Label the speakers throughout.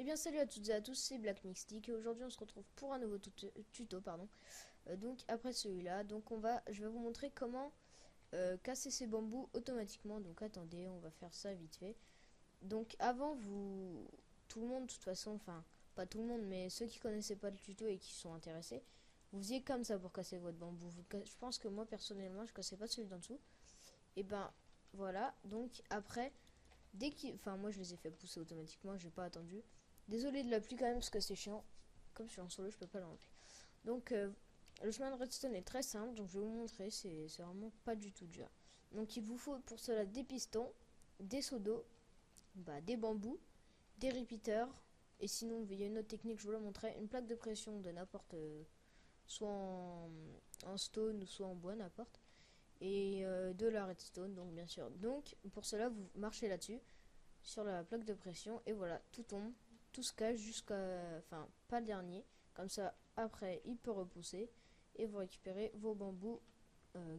Speaker 1: Eh bien salut à toutes et à tous, c'est Black Mystic et aujourd'hui on se retrouve pour un nouveau tuto pardon. Donc après celui-là, je vais vous montrer comment casser ces bambous automatiquement. Donc attendez, on va faire ça vite fait. Donc avant tout le monde de toute façon, enfin pas tout le monde mais ceux qui connaissaient pas le tuto et qui sont intéressés, vous faisiez comme ça pour casser votre bambou. Je pense que moi personnellement je cassais pas celui d'en dessous. Et ben voilà, donc après enfin moi je les ai fait pousser automatiquement, j'ai pas attendu. Désolé de la pluie quand même parce que c'est chiant. Comme je suis en solo, je peux pas l'enlever. Donc le chemin de redstone est très simple, donc je vais vous montrer, c'est vraiment pas du tout dur. Donc il vous faut pour cela des pistons, des seaux d'eau, des bambous, des repeaters, et sinon il y a une autre technique, je vous la montrerai, une plaque de pression de n'importe, soit en stone ou soit en bois, n'importe, et de la redstone, donc bien sûr. Donc pour cela vous marchez là-dessus, sur la plaque de pression, et voilà, tout tombe, tout se cache jusqu'à, enfin pas le dernier, comme ça après il peut repousser et vous récupérez vos bambous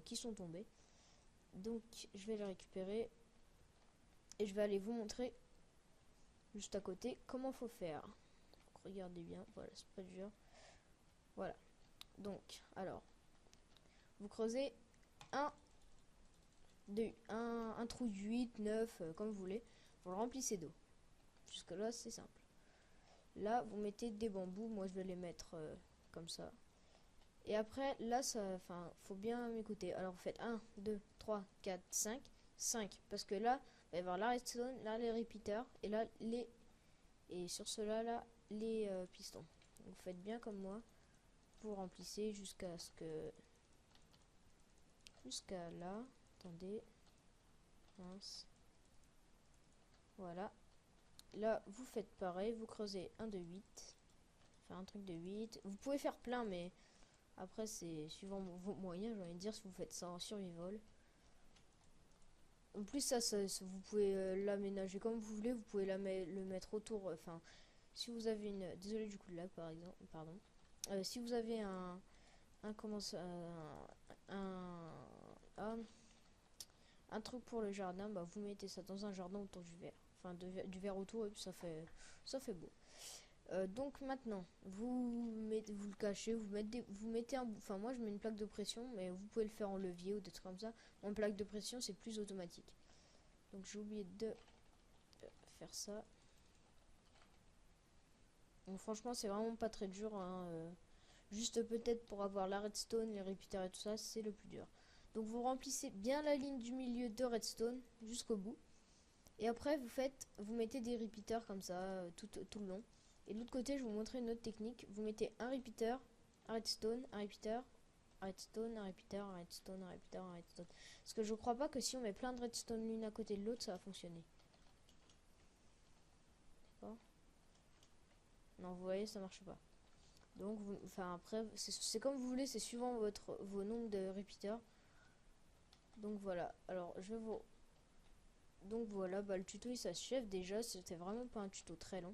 Speaker 1: qui sont tombés. Donc je vais les récupérer et je vais aller vous montrer juste à côté comment faut faire. Donc, regardez bien, voilà, c'est pas dur. Voilà, donc alors vous creusez un, un trou de 8, 9, comme vous voulez, vous le remplissez d'eau. Jusque là c'est simple. Là, vous mettez des bambous. Moi, je vais les mettre comme ça. Et après, là, enfin, faut bien m'écouter. Alors, vous faites 1, 2, 3, 4, 5. 5. Parce que là, il va y avoir la redstone, là, les repeaters. Et là, et sur cela, là, les pistons. Donc, vous faites bien comme moi. Vous remplissez jusqu'à ce que... Jusqu'à là. Attendez. Mince. Voilà. Là, vous faites pareil. Vous creusez un de 8. Faire un truc de 8. Vous pouvez faire plein, mais... Après, c'est suivant vos moyens, j'ai envie de dire, si vous faites ça en survival. En plus, vous pouvez l'aménager comme vous voulez. Vous pouvez le mettre autour. Enfin, si vous avez une. Désolé du coup de lag, par exemple. Pardon. Si vous avez comment ça, un, un truc pour le jardin, vous mettez ça dans un jardin autour du verre. Enfin, du verre autour, et puis ça fait beau. Donc maintenant, vous le cachez, vous mettez enfin moi je mets une plaque de pression, mais vous pouvez le faire en levier ou des trucs comme ça. En plaque de pression, c'est plus automatique. Donc j'ai oublié de faire ça. Donc franchement, c'est vraiment pas très dur, hein, juste peut-être pour avoir la redstone, les repeaters et tout ça, c'est le plus dur. Donc vous remplissez bien la ligne du milieu de redstone jusqu'au bout. Et après, vous mettez des repeaters comme ça, tout le long. Et de l'autre côté, je vais vous montrer une autre technique. Vous mettez un repeater, un redstone, un repeater, un redstone, un repeater, un redstone, un repeater, un redstone. Parce que je crois pas que si on met plein de redstone l'une à côté de l'autre, ça va fonctionner. D'accord? Non, vous voyez, ça marche pas. Donc, enfin après, c'est comme vous voulez, c'est suivant vos nombres de repeaters. Donc voilà. Alors, je vais vous... Donc voilà, le tuto il s'achève déjà. C'était vraiment pas un tuto très long.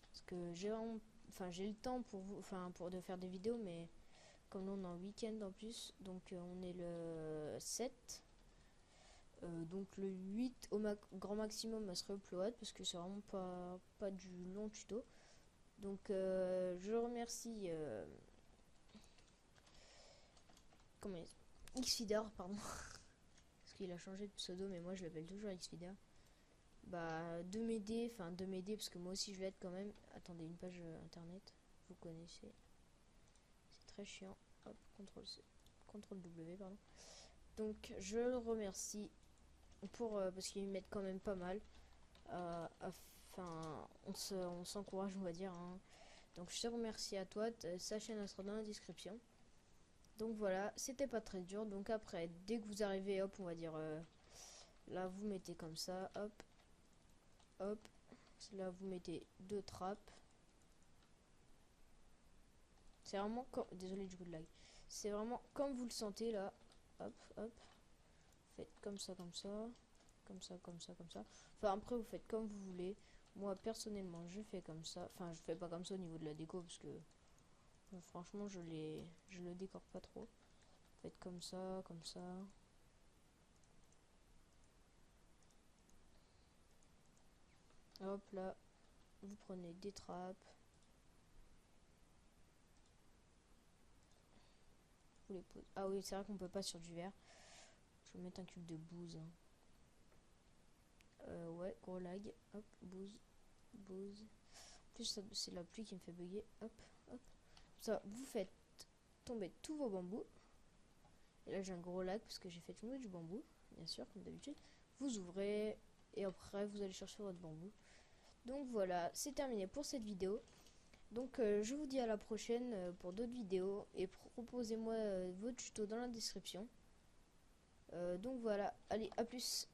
Speaker 1: Parce que j'ai le temps pour vous, enfin pour de faire des vidéos, mais comme là on est en week-end en plus, donc on est le 7. Donc le 8 au grand maximum, elle serait upload parce que c'est vraiment pas du long tuto. Donc je remercie comment Xfeeder, pardon, parce qu'il a changé de pseudo, mais moi je l'appelle toujours Xfeeder. De m'aider parce que moi aussi je vais être quand même. Attendez, une page internet, vous connaissez. C'est très chiant. Hop, CTRL W, pardon. Donc je le remercie parce qu'ils m'aident quand même pas mal. Enfin, on s'encourage, on va dire, hein. Donc je te remercie à toi. Sa chaîne elle sera dans la description. Donc voilà, c'était pas très dur. Donc après, dès que vous arrivez, hop, on va dire là, vous mettez comme ça, hop, hop. Là, vous mettez deux trappes. C'est vraiment comme... Désolé du coup de lag. C'est vraiment comme vous le sentez là. Hop, hop. Faites comme ça, comme ça. Comme ça, comme ça, comme ça. Enfin, après, vous faites comme vous voulez. Moi, personnellement, je fais comme ça. Enfin, je fais pas comme ça au niveau de la déco parce que... franchement, je le décore pas trop. Faites comme ça, comme ça. Hop là. vous prenez des trappes. Vous les posez. Ah oui, c'est vrai qu'on peut pas sur du verre. Je vais mettre un cube de bouse. Ouais, gros lag. Hop, bouse. Bouse. En plus, c'est la pluie qui me fait bugger. Hop, hop. Ça, vous faites tomber tous vos bambous. Et là, j'ai un gros lag parce que j'ai fait tomber du bambou. Bien sûr, comme d'habitude. Vous ouvrez. Et après, vous allez chercher votre bambou. Donc voilà, c'est terminé pour cette vidéo. Donc je vous dis à la prochaine pour d'autres vidéos. Et proposez-moi vos tutos dans la description. Donc voilà, allez, à plus.